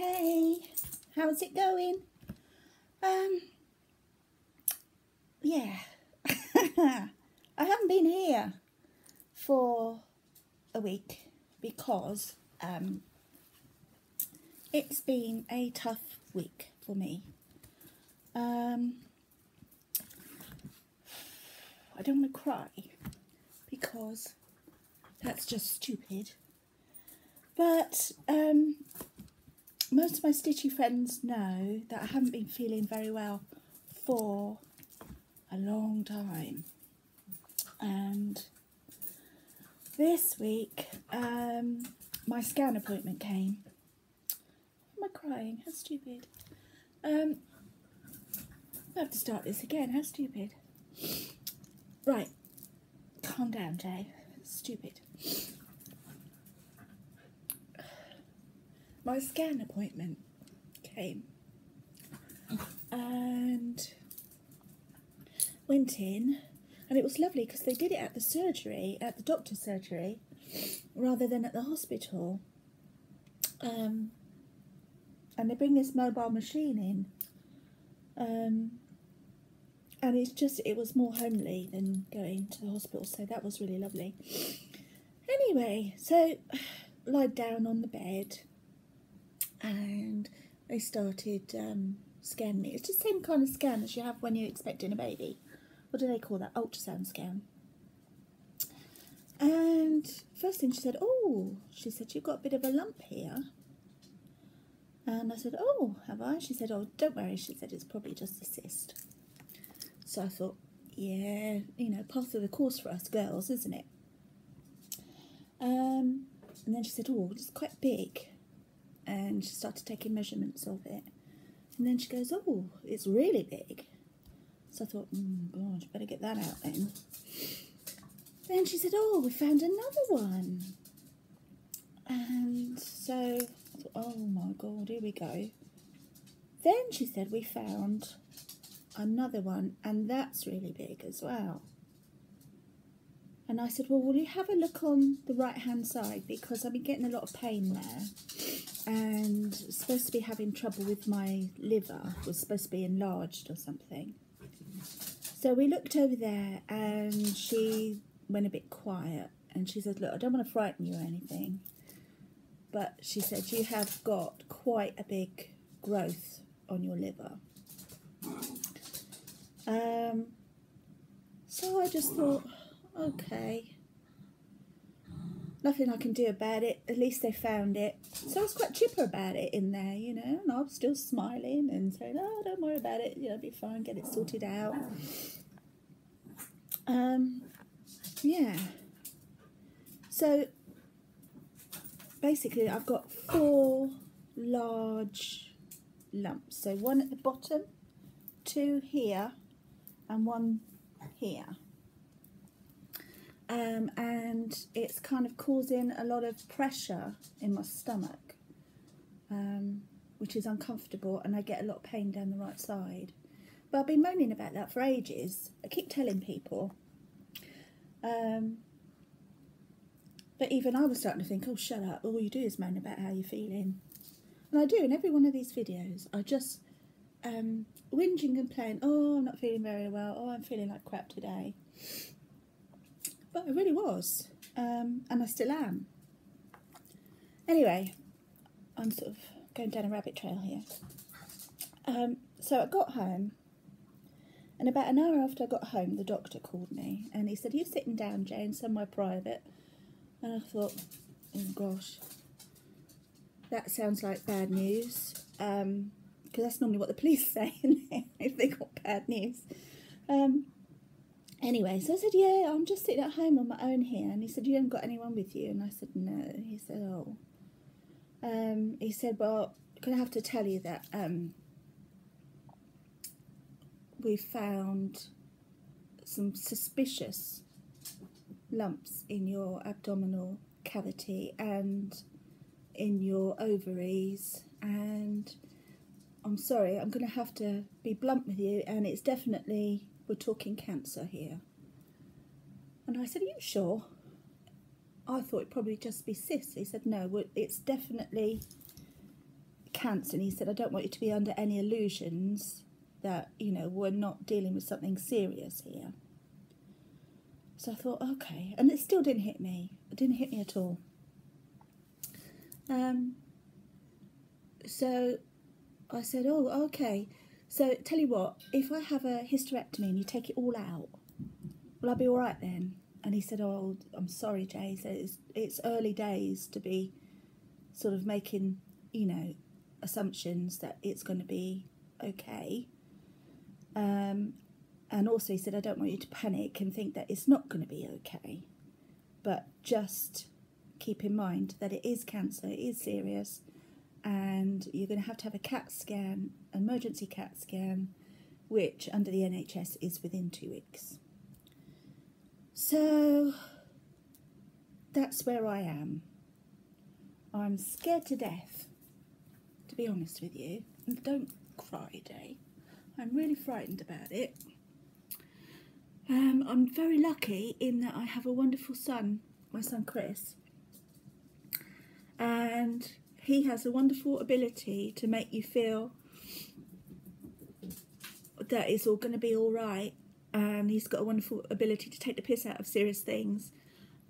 Hey, how's it going? Yeah, I haven't been here for a week because it's been a tough week for me. I don't want to cry because that's just stupid. But most of my stitchy friends know that I haven't been feeling very well for a long time. And this week, my scan appointment came. Am I crying? How stupid. I have to start this again. How stupid. Right. Calm down, Jay. Stupid. My scan appointment came and went in, and it was lovely because they did it at the surgery, at the doctor's surgery, rather than at the hospital. And they bring this mobile machine in, and it was more homely than going to the hospital, so that was really lovely. Anyway, so lied down on the bed, and they started scanning me. It's just the same kind of scan as you have when you're expecting a baby. What do they call that? Ultrasound scan. And first thing she said, you've got a bit of a lump here. And I said, oh, have I? She said, oh, don't worry. She said, it's probably just a cyst. So I thought, yeah, part of the course for us girls, isn't it? And then she said, oh, it's quite big. And she started taking measurements of it. And then she goes, oh, it's really big. So I thought, God, better get that out then. Then she said, oh, we found another one. And so I thought, oh my God, here we go. Then she said, we found another one, and that's really big as well. And I said, well, will you have a look on the right-hand side, because I've been getting a lot of pain there, and supposed to be having trouble with my liver, was supposed to be enlarged or something. So we looked over there, and she went a bit quiet, and she said, look, I don't want to frighten you or anything, but she said, you have got quite a big growth on your liver. So I just thought, okay, nothing I can do about it. At least they found it. So I was quite chipper about it in there, and I was still smiling and saying, oh, don't worry about it, it'll be fine, get it sorted out. Yeah. So basically I've got 4 large lumps. So 1 at the bottom, 2 here, and 1 here. And it's kind of causing a lot of pressure in my stomach, which is uncomfortable, and I get a lot of pain down the right side. But I've been moaning about that for ages. I keep telling people. But even I was starting to think, oh, shut up, all you do is moan about how you're feeling. And I do, in every one of these videos, I just whinge and complain, oh, I'm not feeling very well, oh, I'm feeling like crap today. But I really was, and I still am. Anyway, I'm sort of going down a rabbit trail here. So I got home, and about an hour after I got home, the doctor called me, and he said, are you sitting down, Jane, somewhere private? And I thought, oh gosh, that sounds like bad news, because that's normally what the police say if they got bad news. Anyway, so I said, yeah, I'm just sitting at home on my own here. And he said, you haven't got anyone with you? And I said, no. He said, oh. He said, well, I'm going to have to tell you that we found some suspicious lumps in your abdominal cavity and in your ovaries. And I'm sorry, I'm going to have to be blunt with you, and it's definitely... we're talking cancer here. And I said, are you sure? I thought it'd probably just be cysts. He said, no, it's definitely cancer, and he said, I don't want you to be under any illusions that, you know, we're not dealing with something serious here. So I thought, okay, and it still didn't hit me. It didn't hit me at all. So I said, oh, okay. So tell you what, if I have a hysterectomy and you take it all out, will I be all right then? And he said, oh, I'm sorry, Jay. So it's early days to be sort of making, you know, assumptions that it's going to be okay. And also he said, I don't want you to panic and think that it's not going to be okay. But just keep in mind that it is cancer, it is serious, and you're going to have a CAT scan, emergency CAT scan, which under the NHS is within 2 weeks. So that's where I am. I'm scared to death, to be honest with you. And don't cry, Jay. I'm really frightened about it. I'm very lucky in that I have a wonderful son, my son Chris, and he has a wonderful ability to make you feel that it's all going to be all right, and he's got a wonderful ability to take the piss out of serious things,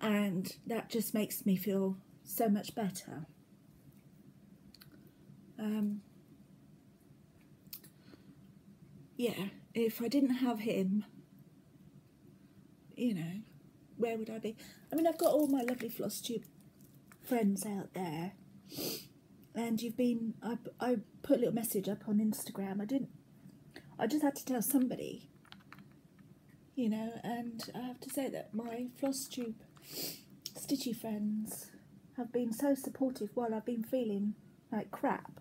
and that just makes me feel so much better. Yeah, if I didn't have him, you know, where would I be? I mean, I've got all my lovely floss tube friends out there, and I put a little message up on Instagram. I just had to tell somebody, you know, and I have to say that my floss tube stitchy friends have been so supportive while I've been feeling like crap.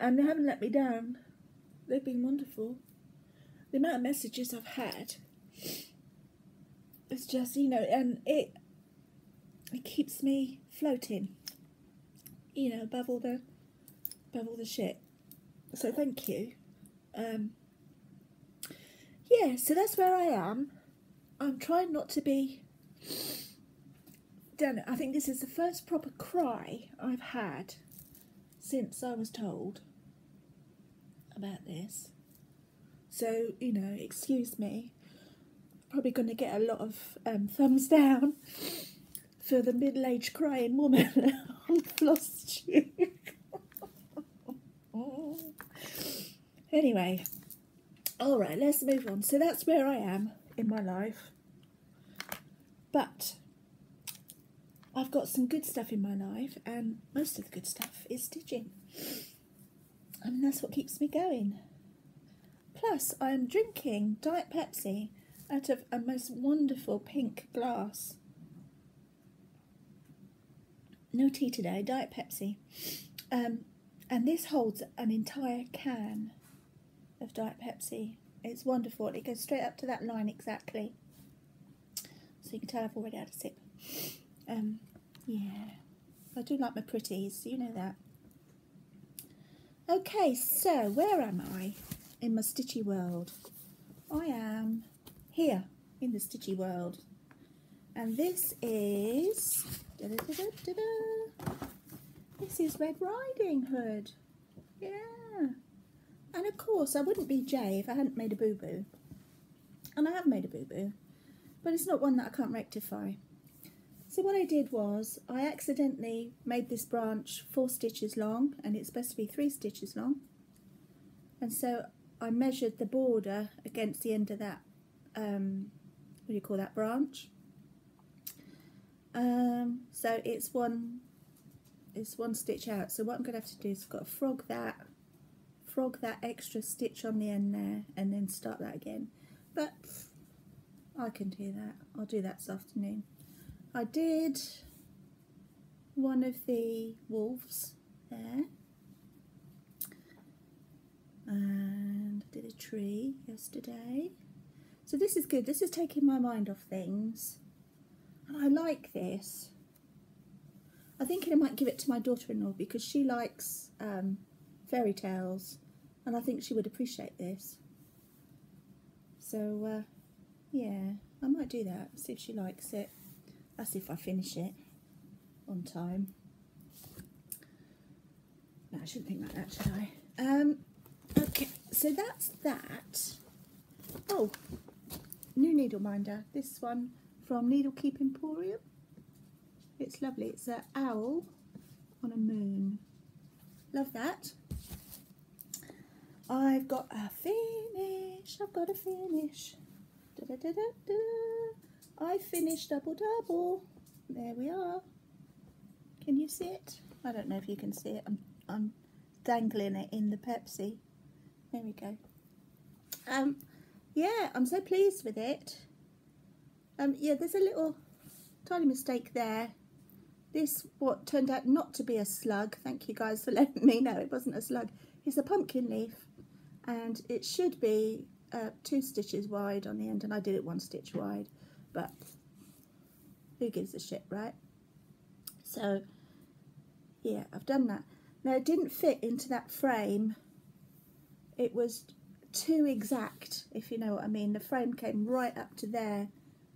And they haven't let me down. They've been wonderful. The amount of messages I've had, it's just, you know, and it keeps me floating, you know, above all the shit. So thank you. Yeah, so that's where I am. I'm trying not to be. Damn it, I think this is the first proper cry I've had since I was told about this. So, you know, excuse me. Probably going to get a lot of thumbs down for the middle-aged crying woman on floss tube. Anyway, all right, let's move on. So that's where I am in my life. But I've got some good stuff in my life, and most of the good stuff is stitching. And that's what keeps me going. Plus, I'm drinking Diet Pepsi out of a most wonderful pink glass. No tea today, Diet Pepsi. And this holds an entire can of Diet Pepsi. It's wonderful. It goes straight up to that line exactly. So you can tell I've already had a sip. Yeah. I do like my pretties, you know that. Okay, so where am I in my stitchy world? I am here in the stitchy world. And this is... This is Red Riding Hood. Yeah. And of course, I wouldn't be Jay if I hadn't made a boo-boo. And I have made a boo-boo. But it's not one that I can't rectify. So what I did was, I accidentally made this branch 4 stitches long, and it's supposed to be 3 stitches long. And so I measured the border against the end of that, what do you call that, branch? So it's one stitch out. So what I'm going to have to do is I've got to frog that extra stitch on the end there, and then start that again. But I can do that. I'll do that this afternoon. I did one of the wolves there, and I did a tree yesterday. So this is good. This is taking my mind off things, and I like this. I'm thinking I might give it to my daughter-in-law because she likes fairy tales, and I think she would appreciate this. So yeah, I might do that, see if she likes it. That's if I finish it. on time. No, I shouldn't think like that, should I? Okay, so that's that. Oh, new needle minder. This one from Needle Keep Emporium. It's lovely. It's an owl on a moon. Love that. I've got a finish. I've got a finish. Da, da, da, da, da. I finished double double. There we are. Can you see it? I don't know if you can see it. I'm dangling it in the Pepsi. There we go. Yeah, I'm so pleased with it. Yeah, there's a little tiny mistake there. This, what turned out not to be a slug, thank you guys for letting me know it wasn't a slug, it's a pumpkin leaf, and it should be 2 stitches wide on the end, and I did it 1 stitch wide, but who gives a shit, right? So yeah, I've done that. Now it didn't fit into that frame. It was too exact, if you know what I mean. The frame came right up to there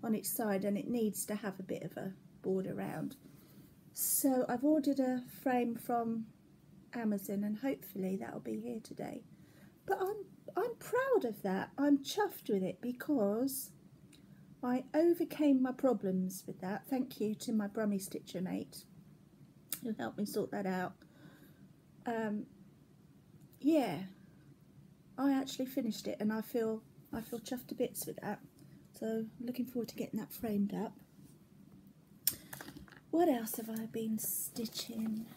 on its side, and it needs to have a bit of a border round. So I've ordered a frame from Amazon, and hopefully that'll be here today. But I'm proud of that. I'm chuffed with it because I overcame my problems with that. Thank you to my Brummie Stitcher mate who helped me sort that out. Yeah, I actually finished it, and I feel chuffed to bits with that. So I'm looking forward to getting that framed up. What else have I been stitching?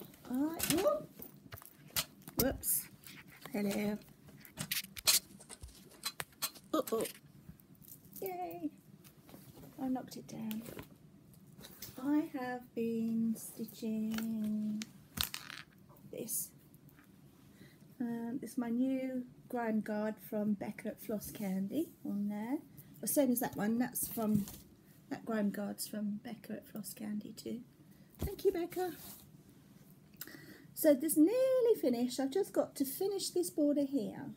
Whoops. Hello. Uh-oh. Yay. I knocked it down. I have been stitching this. This is my new grime guard from Becca at Floss Candy on there. The same as that one. That's from... That grime guard's from Becca at Floss Candy too. Thank you, Becca. So this is nearly finished. I've just got to finish this border here.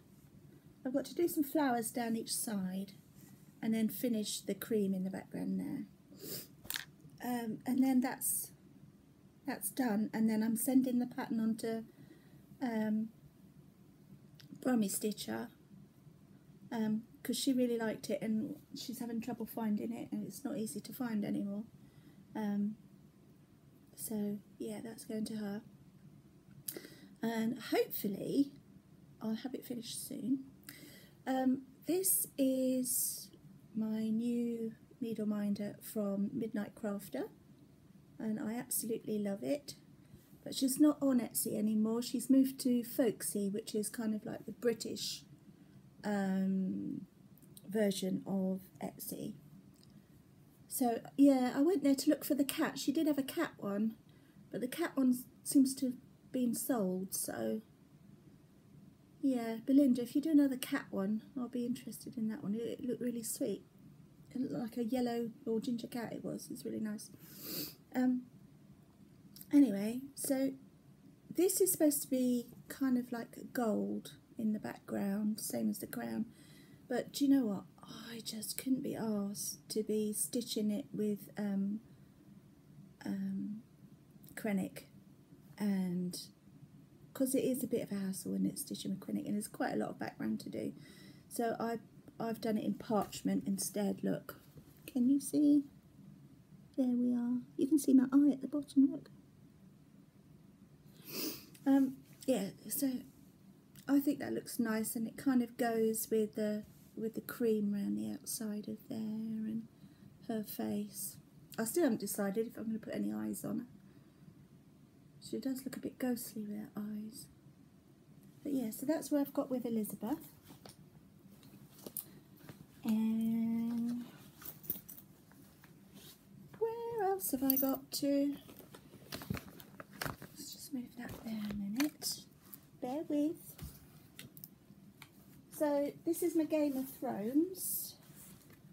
I've got to do some flowers down each side and then finish the cream in the background there. And then that's done. And then I'm sending the pattern on to Brummie Stitcher. Because she really liked it, and she's having trouble finding it, and it's not easy to find anymore. So yeah, that's going to her, and hopefully I'll have it finished soon. This is my new needle minder from Midnight Crafter, and I absolutely love it. But she's not on Etsy anymore. She's moved to Folksy, which is kind of like the British version of Etsy. So yeah, I went there to look for the cat. She did have a cat one, but the cat one seems to have been sold. So yeah, Belinda, if you do another cat one, I'll be interested in that one. It looked really sweet. It looked like a yellow or ginger cat. It was. It's really nice. Anyway, so this is supposed to be kind of like gold in the background, same as the crown. But do you know what? I just couldn't be asked to be stitching it with Kreinik, and because it is a bit of a hassle when it's stitching with Kreinik, and there's quite a lot of background to do. So I've done it in parchment instead. Look, can you see? There we are. You can see my eye at the bottom. Look. Yeah. So I think that looks nice, and it kind of goes with the cream around the outside of there and her face. I still haven't decided if I'm going to put any eyes on her. She does look a bit ghostly with her eyes. But yeah, so that's what I've got with Elizabeth. And where else have I got to? Let's just move that there a minute. Bear with. So this is my Game of Thrones.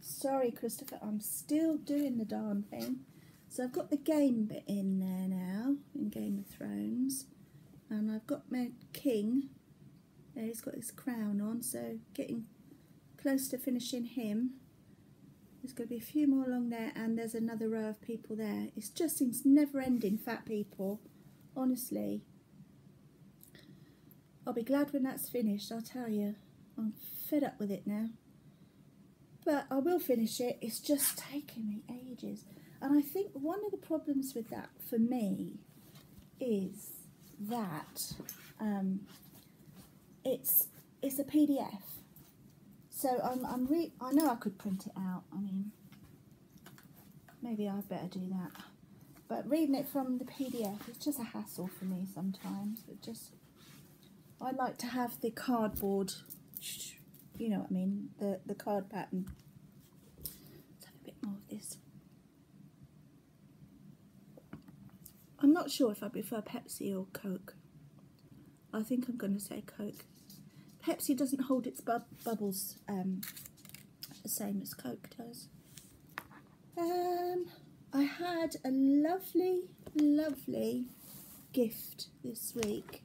Sorry, Christopher, I'm still doing the darn thing. So I've got the game bit in there now, in Game of Thrones. And I've got my king. There, he's got his crown on, so getting close to finishing him. There's going to be a few more along there, and there's another row of people there. It just seems never-ending fat people, honestly. I'll be glad when that's finished, I'll tell you. I'm fed up with it now. But I will finish it. It's just taking me ages. And I think one of the problems with that for me is that it's a PDF. So I know I could print it out. I mean, maybe I'd better do that. But reading it from the PDF, it's just a hassle for me sometimes. I like to have the cardboard, you know what I mean, the card pattern. Let's have a bit more of this. I'm not sure if I prefer Pepsi or Coke. I think I'm going to say Coke. Pepsi doesn't hold its bubbles the same as Coke does. I had a lovely, lovely gift this week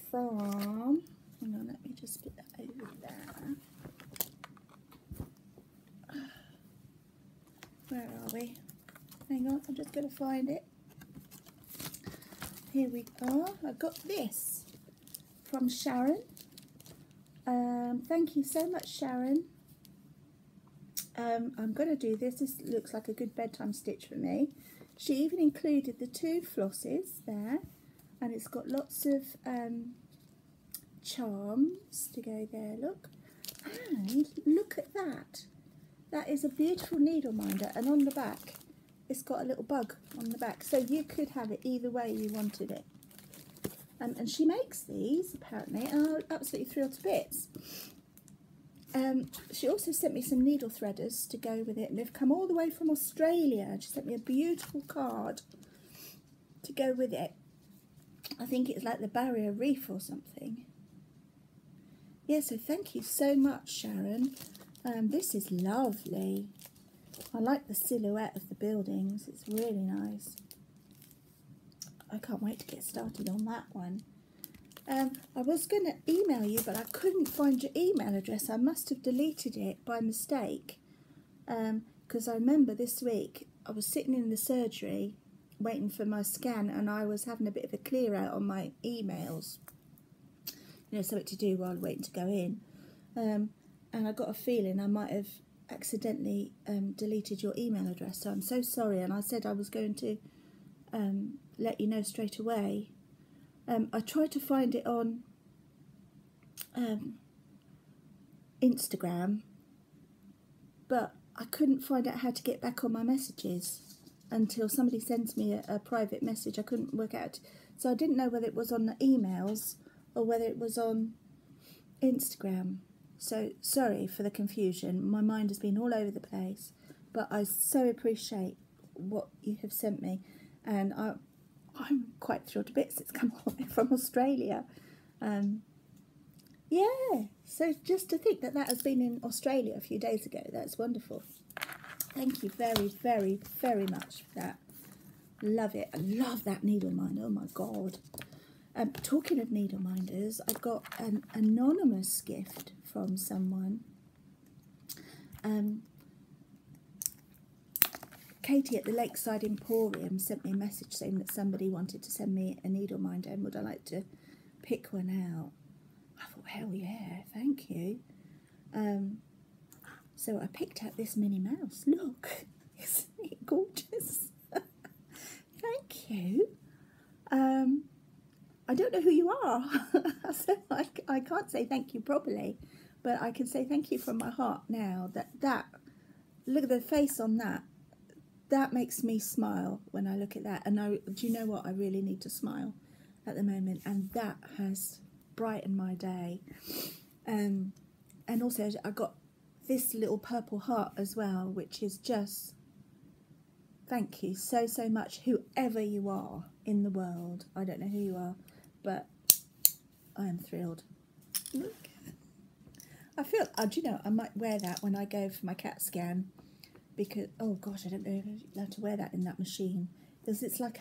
from, hang on, let me just put that over there. Where are we? Hang on, I'm just going to find it. Here we are. I got this from Sharon. Thank you so much, Sharon. I'm going to do this. This looks like a good bedtime stitch for me. She even included the 2 flosses there, and it's got lots of charms to go there, look. And look at that. That is a beautiful needle minder, and on the back it's got a little bug on the back, so you could have it either way you wanted it. And she makes these, apparently, and I'm absolutely thrilled to bits. She also sent me some needle threaders to go with it, and they've come all the way from Australia. She sent me a beautiful card to go with it. I think it's like the Barrier Reef or something. Yeah, so thank you so much, Sharon. This is lovely. I like the silhouette of the buildings. It's really nice. I can't wait to get started on that one. I was going to email you, but I couldn't find your email address. I must have deleted it by mistake. Because I remember this week I was sitting in the surgery waiting for my scan, and I was having a bit of a clear out on my emails. You know, something to do while waiting to go in. And I got a feeling I might have accidentally deleted your email address. So I'm so sorry, and I said I was going to let you know straight away. I tried to find it on Instagram, but I couldn't find out how to get back on my messages until somebody sends me a private message. I couldn't work out, so I didn't know whether it was on the emails or whether it was on Instagram. So sorry for the confusion. My mind has been all over the place, but I so appreciate what you have sent me, and I'm quite thrilled to bits. It's come all the way from Australia. Yeah, so just to think that that has been in Australia a few days ago, that's wonderful. Thank you very, very, very much for that. Love it. I love that needle minder. Oh my God. Talking of needle minders, I got an anonymous gift from someone. Katie at the Lakeside Emporium sent me a message saying that somebody wanted to send me a needle minder and would I like to pick one out. I thought, hell yeah, thank you. So I picked out this Minnie Mouse. Look, isn't it gorgeous? Thank you. I don't know who you are, so I can't say thank you properly, but I can say thank you from my heart now. Look at the face on that. That makes me smile when I look at that. And do you know what? I really need to smile at the moment, and that has brightened my day. And also I got this little purple heart as well, which is just, thank you so, so much, whoever you are in the world. I don't know who you are, but I am thrilled. Look. I feel, do you know, I might wear that when I go for my CAT scan, because, oh gosh, I don't know if I'm allowed to wear that in that machine, because it's like,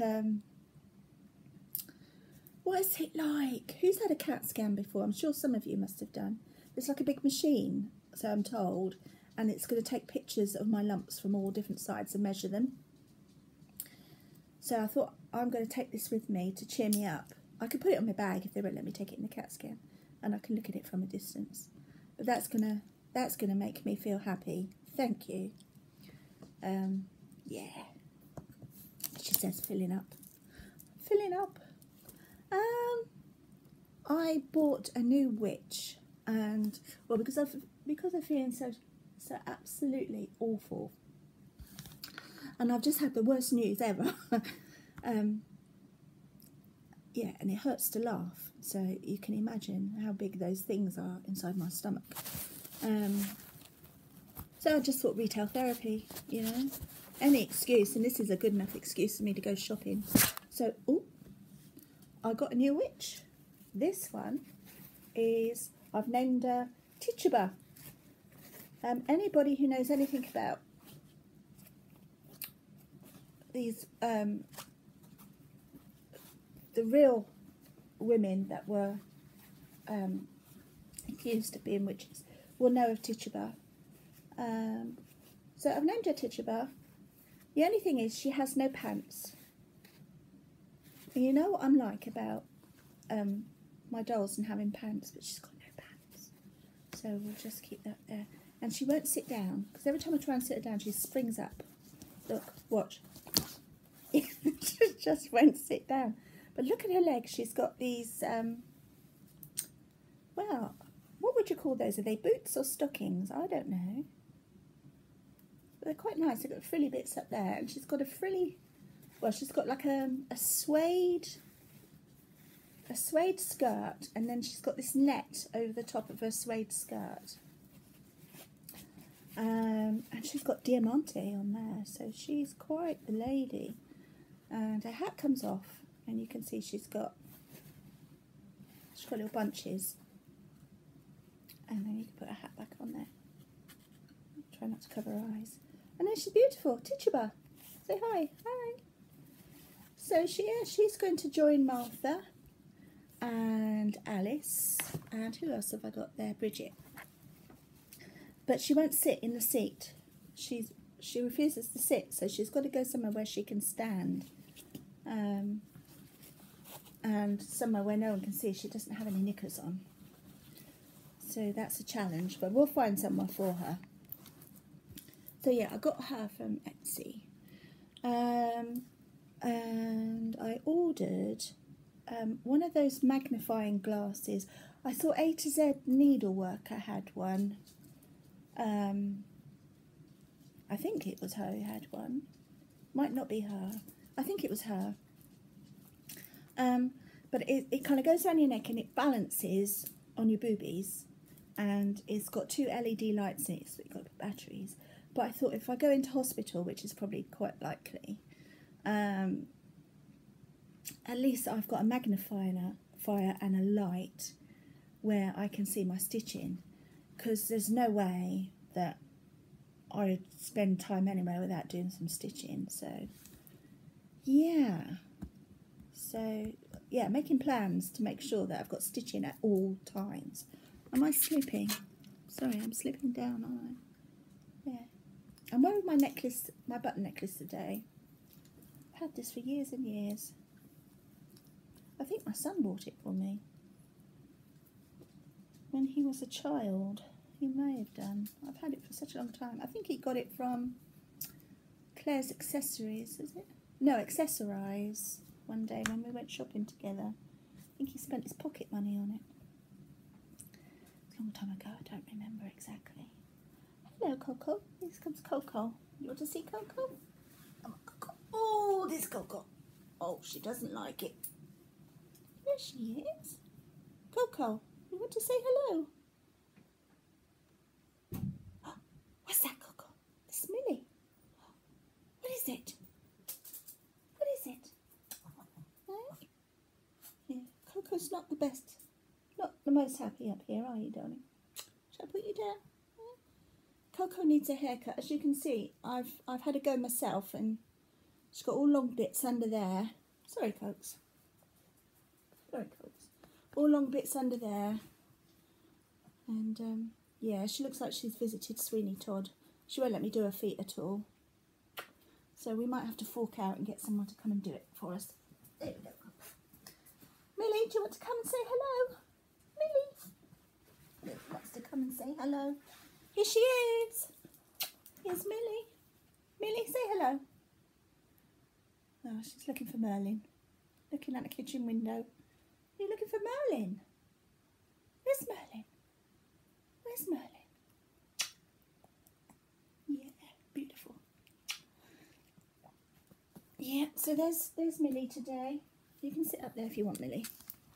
what is it like? Who's had a CAT scan before? I'm sure some of you must have done. It's like a big machine, so I'm told, and it's going to take pictures of my lumps from all different sides and measure them. So I thought, I'm going to take this with me to cheer me up. I could put it on my bag if they won't let me take it in the CAT scan, and I can look at it from a distance. But that's gonna make me feel happy. Thank you. Yeah. She says filling up. Filling up. I bought a new witch, and well, because I'm feeling so absolutely awful, and I've just had the worst news ever. Yeah, and it hurts to laugh, so you can imagine how big those things are inside my stomach. So I just thought retail therapy, you know, any excuse, and this is a good enough excuse for me to go shopping. So, oh, I got a new witch. This one is, I've named her Tituba. Anybody who knows anything about these, the real women that were accused of being witches will know of Tituba. So I've named her Tituba. The only thing is she has no pants. And you know what I'm like about my dolls and having pants, but she's got no pants. So we'll just keep that there. And she won't sit down, because every time I try and sit her down, she springs up. Look, watch. She just won't sit down. But look at her legs. She's got these, well, what would you call those? Are they boots or stockings? I don't know. But they're quite nice. They've got frilly bits up there. And she's got a frilly, well, she's got like a suede skirt. And then she's got this net over the top of her suede skirt. And she's got Diamante on there. So she's quite the lady. And her hat comes off. And you can see she's got little bunches. And then you can put her hat back on there. Try not to cover her eyes. And then she's beautiful. Tituba. Say hi. Hi. So she's going to join Martha and Alice. And who else have I got there? Bridget. But she won't sit in the seat. She refuses to sit. So she's got to go somewhere where she can stand. And somewhere where no one can see. She doesn't have any knickers on. So that's a challenge, but we'll find somewhere for her. So yeah, I got her from Etsy. And I ordered one of those magnifying glasses. I saw A to Z Needleworker had one. I think it was her who had one. Might not be her. I think it was her. But it kind of goes around your neck and it balances on your boobies, and it's got 2 LED lights in it, so you've got batteries. But I thought if I go into hospital, which is probably quite likely, at least I've got a magnifier and a light where I can see my stitching, because there's no way that I'd spend time anywhere without doing some stitching. So yeah. So, yeah, making plans to make sure that I've got stitching at all times. Am I slipping? Sorry, I'm slipping down, aren't I? Yeah. I'm wearing my necklace, my button necklace today. I've had this for years and years. I think my son bought it for me. When he was a child, he may have done. I've had it for such a long time. I think he got it from Claire's Accessories, is it? No, Accessorize. One day when we went shopping together. I think he spent his pocket money on it. It's a long time ago, I don't remember exactly. Hello, Coco. Here comes Coco. You want to see Coco? Come on, Coco. Oh, there's Coco. Oh, she doesn't like it. There she is. Coco, you want to say hello? Oh, what's that, Coco? It's Millie. What is it? What is it? Yeah, Coco's not the best, not the most happy up here, are you, darling? Shall I put you down? Yeah. Coco needs a haircut. As you can see, I've had a go myself, and she's got all long bits under there. Sorry, Cokes. Sorry, Cokes. All long bits under there, and Yeah, she looks like she's visited Sweeney Todd. She won't let me do her feet at all. So we might have to fork out and get someone to come and do it for us. There we go. Millie, do you want to come and say hello? Millie. Millie wants to come and say hello. Here she is. Here's Millie. Millie, say hello. Oh, she's looking for Merlin. Looking at the kitchen window. You're looking for Merlin? Where's Merlin? Where's Merlin? Yeah, beautiful. Yeah, so there's Millie today. You can sit up there if you want, Millie.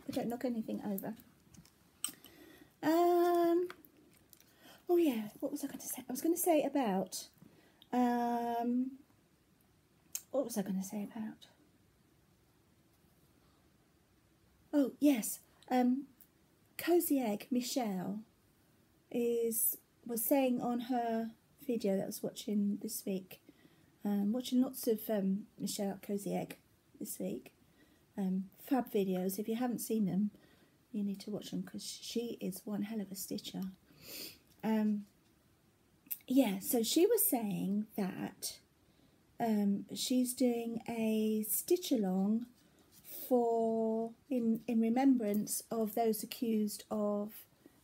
But don't knock anything over. Oh yeah, what was I going to say? I was going to say about what was I going to say about? Oh yes, Cozy Egg Michelle was saying on her video that I was watching this week, watching lots of Michelle at Cozy Egg this week, fab videos. If you haven't seen them, you need to watch them because she is one hell of a stitcher. Yeah, so she was saying that she's doing a stitch along for in remembrance of those accused of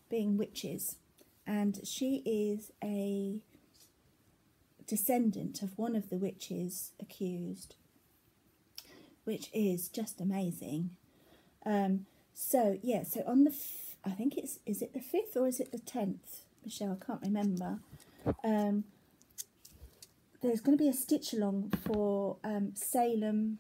being witches, and she is a descendant of one of the witches accused, which is just amazing. So yeah, so on the I think is it the 5th or is it the 10th, Michelle? I can't remember. There's going to be a stitch along for Salem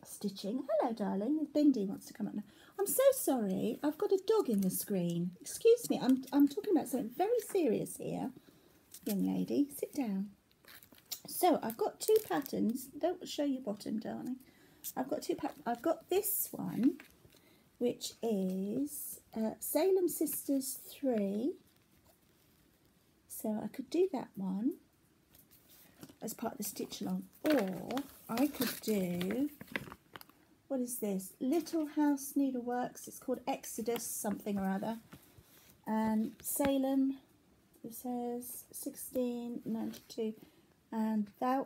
stitching. Hello, darling. Bindi wants to come up now. I'm so sorry. I've got a dog in the screen. Excuse me. I'm talking about something very serious here, young lady. Sit down. So I've got 2 patterns. Don't show your bottom, darling. I've got 2 patterns. I've got this one, which is Salem Sisters 3. So I could do that one as part of the stitch along, or I could do, what is this? Little House Needleworks. It's called Exodus something or other. And Salem, it says 1692. And let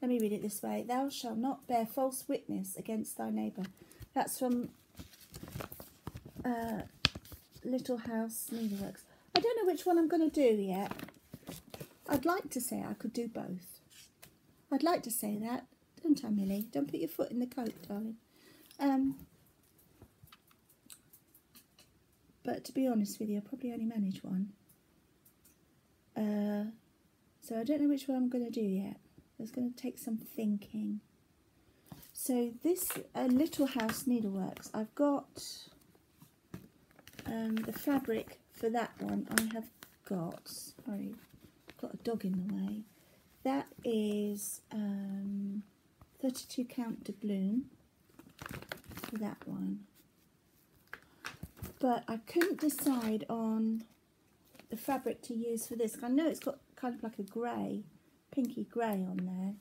me read it this way. Thou shalt not bear false witness against thy neighbour. That's from Little House Needleworks. I don't know which one I'm going to do yet. I'd like to say I could do both. I'd like to say that, don't I, Millie? Don't put your foot in the coat, darling. But to be honest with you, I'll probably only manage one. So I don't know which one I'm going to do yet. It's going to take some thinking. So this Little House Needleworks, I've got the fabric for that one. I have got, sorry, got a dog in the way. That is 32 count doubloon for that one. But I couldn't decide on the fabric to use for this. I know it's got kind of like a grey, pinky grey on there.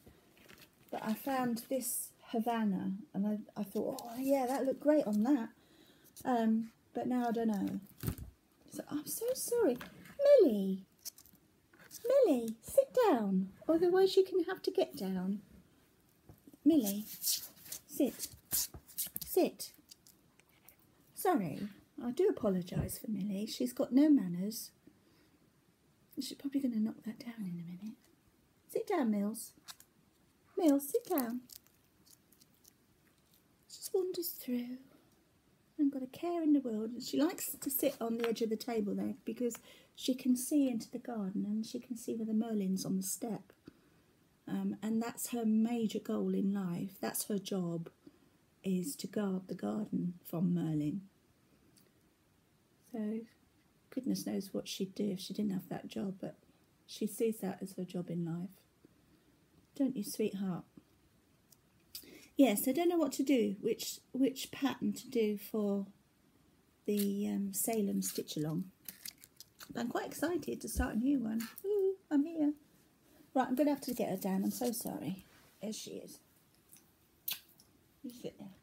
But I found this Havana and I thought, oh yeah, that looked great on that. But now I don't know. So I'm so sorry. Millie, sit down. Otherwise you can have to get down. Millie, sit. Sorry, I do apologise for Millie. She's got no manners. She's probably going to knock that down in a minute. Sit down, Mills. Mills, sit down. She just wanders through. I've got a care in the world. She likes to sit on the edge of the table there because she can see into the garden and she can see where the Merlin's on the step. And that's her major goal in life. That's her job, is to guard the garden from Merlin. So goodness knows what she'd do if she didn't have that job, but she sees that as her job in life. Don't you, sweetheart? Yes, I don't know what to do, which pattern to do for the Salem stitch along. But I'm quite excited to start a new one. Ooh, I'm here. Right, I'm going to have to get her down. I'm so sorry. There she is. You sit there.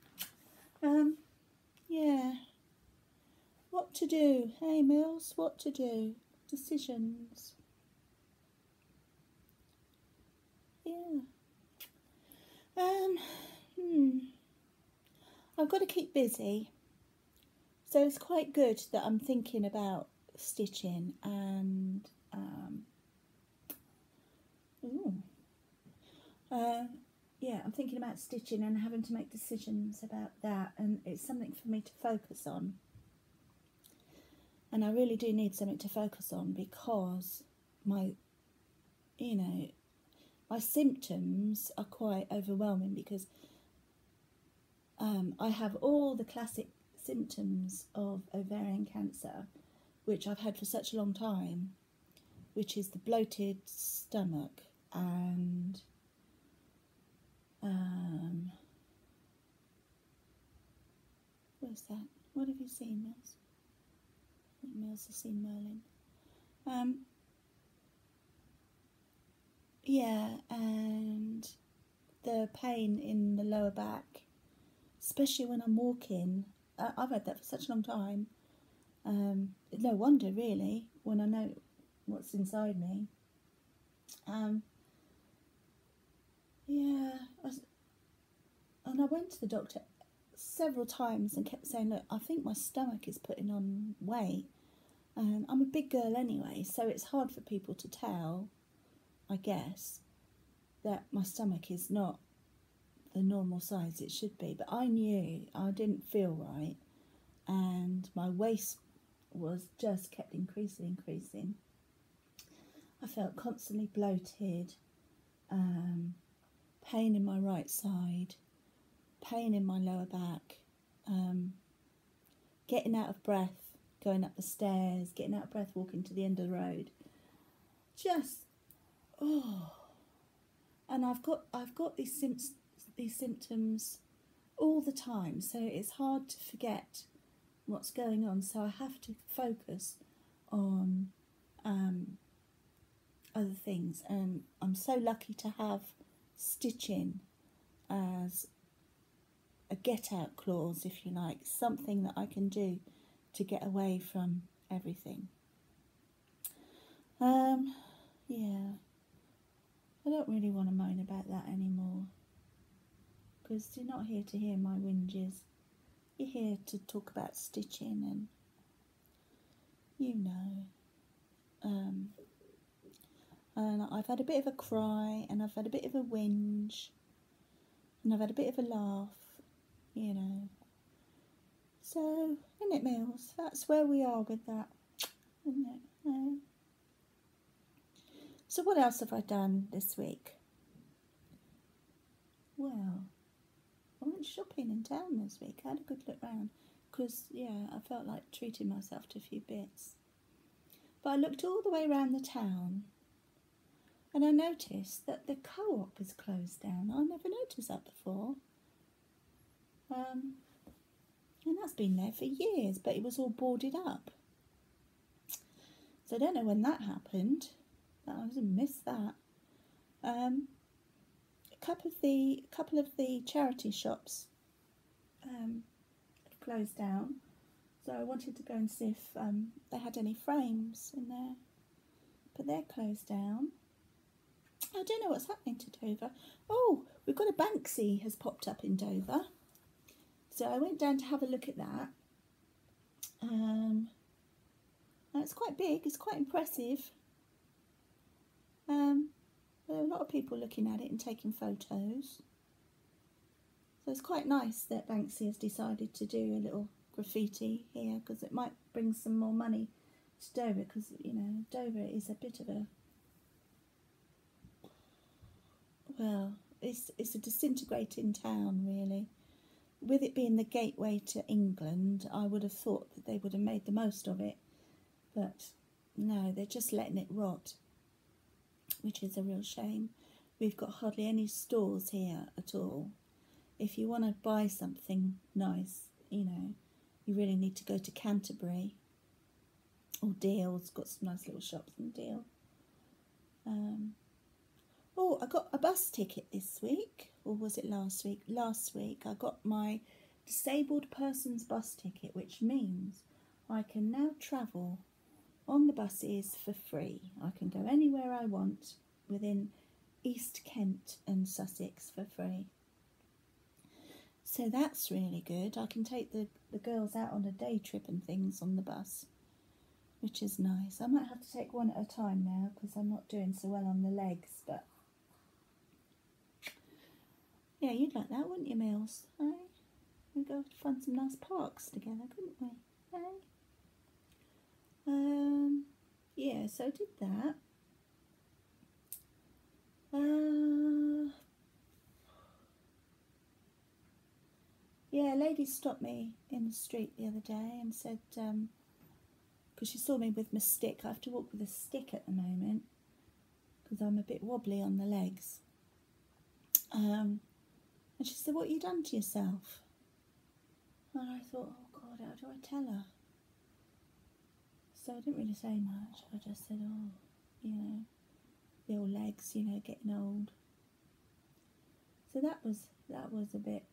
Yeah. What to do? Hey, Mills, what to do? Decisions. Yeah. I've got to keep busy. So it's quite good that I'm thinking about stitching and yeah, I'm thinking about stitching and having to make decisions about that, and it's something for me to focus on. And I really do need something to focus on because my symptoms are quite overwhelming because I have all the classic symptoms of ovarian cancer, which I've had for such a long time, which is the bloated stomach and where's that? What have you seen, Mills? I think Mills has seen Merlin. Yeah, and the pain in the lower back, especially when I'm walking. I've had that for such a long time. No wonder, really, when I know what's inside me. Yeah, and I went to the doctor several times and kept saying, look, I think my stomach is putting on weight. And I'm a big girl anyway, so it's hard for people to tell, I guess, that my stomach is not the normal size it should be. But I knew I didn't feel right, and my waist was just kept increasing. I felt constantly bloated, pain in my right side, pain in my lower back, getting out of breath going up the stairs, getting out of breath walking to the end of the road. Just and I've got these symptoms all the time, so it's hard to forget what's going on. So I have to focus on other things, and I'm so lucky to have stitching as a get-out clause, if you like, something that I can do to get away from everything. Yeah, I don't really want to moan about that anymore, because you're not here to hear my whinges. You're here to talk about stitching, and and I've had a bit of a cry, and I've had a bit of a whinge, and I've had a bit of a laugh, So, isn't it, Mills? That's where we are with that, isn't it? No. So what else have I done this week? Well, I went shopping in town this week. I had a good look round because, I felt like treating myself to a few bits. But I looked all the way around the town and I noticed that the Co-op is closed down. I never noticed that before. And that's been there for years, but it was all boarded up. So I don't know when that happened. I missed that. A couple of the charity shops closed down, so I wanted to go and see if they had any frames in there, but they're closed down. I don't know what's happening to Dover. Oh, we've got a Banksy has popped up in Dover, so I went down to have a look at that. It's quite big, it's quite impressive. There are a lot of people looking at it and taking photos. So it's quite nice that Banksy has decided to do a little graffiti here, because it might bring some more money to Dover, because, Dover is a bit of a... Well, it's a disintegrating town, really. With it being the gateway to England, I would have thought that they would have made the most of it. But no, they're just letting it rot, which is a real shame. We've got hardly any stores here at all. If you want to buy something nice, you really need to go to Canterbury. Or Deal's got some nice little shops in Deal. Oh, I got a bus ticket this week, or was it last week? Last week I got my disabled person's bus ticket, which means I can now travel on the buses for free. I can go anywhere I want within East Kent and Sussex for free. So that's really good. I can take the girls out on a day trip and things on the bus, which is nice. I might have to take one at a time now because I'm not doing so well on the legs, but yeah, you'd like that, wouldn't you, Mills? Eh? We'd go find some nice parks together, couldn't we? Eh? Yeah, so I did that. Yeah, a lady stopped me in the street the other day and said, because she saw me with my stick. I have to walk with a stick at the moment because I'm a bit wobbly on the legs. And she said, "What have you done to yourself?" And I thought, oh God, how do I tell her? So I didn't really say much. I just said, oh, you know, the old legs, you know, getting old. So that was a bit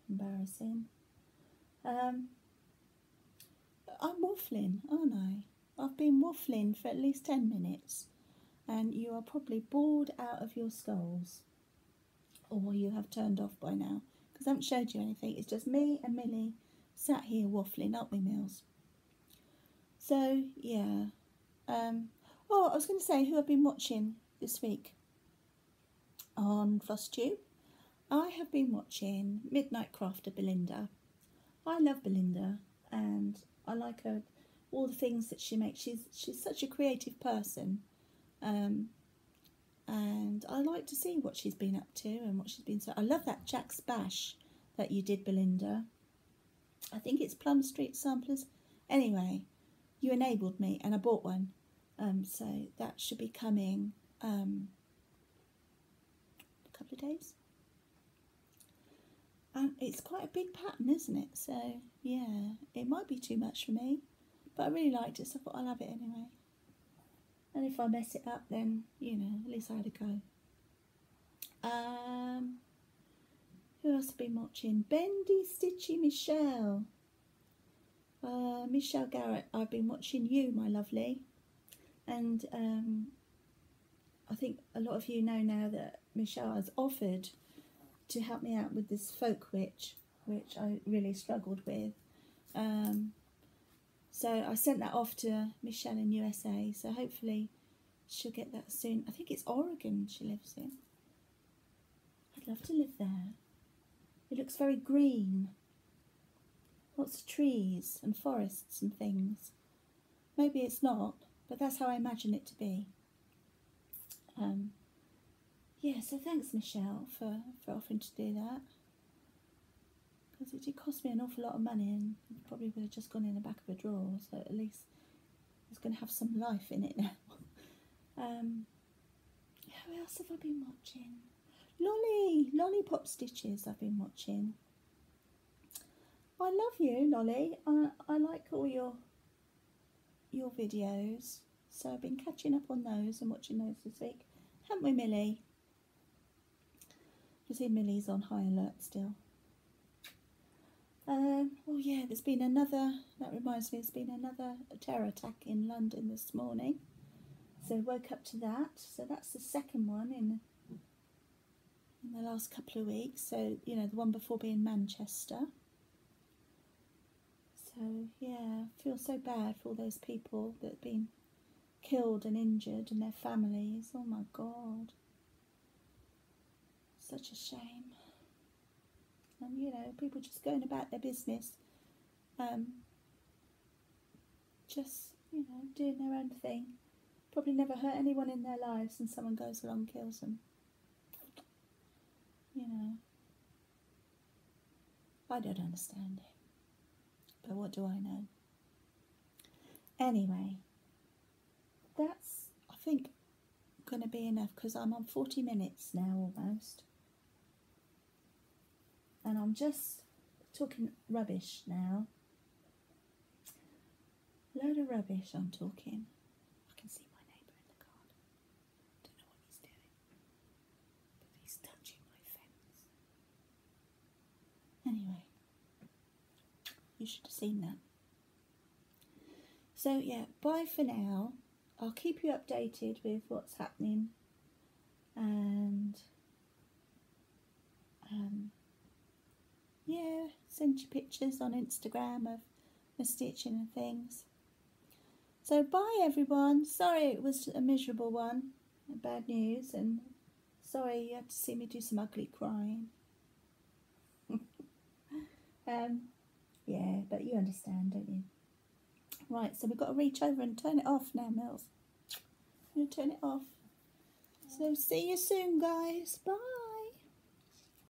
embarrassing. I'm waffling, aren't I? I've been waffling for at least 10 minutes, and you are probably bored out of your skulls, or you have turned off by now, because I haven't showed you anything. It's just me and Millie sat here waffling, aren't we, Mills? So, yeah. Oh, I was going to say who I've been watching this week on FlossTube. I have been watching Midnight Crafter Belinda. I love Belinda, and I like her, all the things that she makes. She's such a creative person, and I like to see what she's been up to and what she's been. So I love that Jack's Bash that you did, Belinda. I think it's Plum Street Samplers. Anyway, you enabled me, and I bought one. So that should be coming a couple of days. It's quite a big pattern, isn't it? So, yeah, it might be too much for me, but I really liked it, so I thought I'll have it anyway. And if I mess it up, then, you know, at least I had a go. Who else have been watching? Bendy Stitchy Michelle. Michelle Garrett, I've been watching you, my lovely. And I think a lot of you know now that Michelle has offered to help me out with this folk witch, which I really struggled with. So I sent that off to Michelle in USA, so hopefully she'll get that soon. I think it's Oregon she lives in. I'd love to live there. It looks very green. Lots of trees and forests and things. Maybe it's not, but that's how I imagine it to be. Yeah, so thanks, Michelle, for offering to do that. Because it did cost me an awful lot of money, and it probably would have just gone in the back of a drawer, so at least it's going to have some life in it now. Who else have I been watching? Lollipop Stitches I've been watching. I love you, Lolly. I like all your videos, so I've been catching up on those and watching those this week. Haven't we, Millie? You see Millie's on high alert still. Oh yeah, there's been another, that reminds me, there's been another terror attack in London this morning. So woke up to that. So that's the second one in the last couple of weeks. So, you know, the one before being Manchester. So yeah, I feel so bad for all those people that have been killed and injured and their families. Oh my God. Such a shame. And, you know, people just going about their business, just, you know, doing their own thing. Probably never hurt anyone in their lives, and someone goes along and kills them. You know. I don't understand it. But what do I know? Anyway, that's, I think, going to be enough, because I'm on 40 minutes now almost. And I'm just talking rubbish now. Load of rubbish I'm talking. I can see my neighbour in the garden. Don't know what he's doing. But he's touching my fence. Anyway, you should have seen that. So yeah, bye for now. I'll keep you updated with what's happening, and yeah, send you pictures on Instagram of my stitching and things. So bye everyone. Sorry it was a miserable one, bad news, and sorry you had to see me do some ugly crying. Yeah, but you understand, don't you? Right, so we've got to reach over and turn it off now, Mills. I'm going to turn it off. So see you soon, guys. Bye.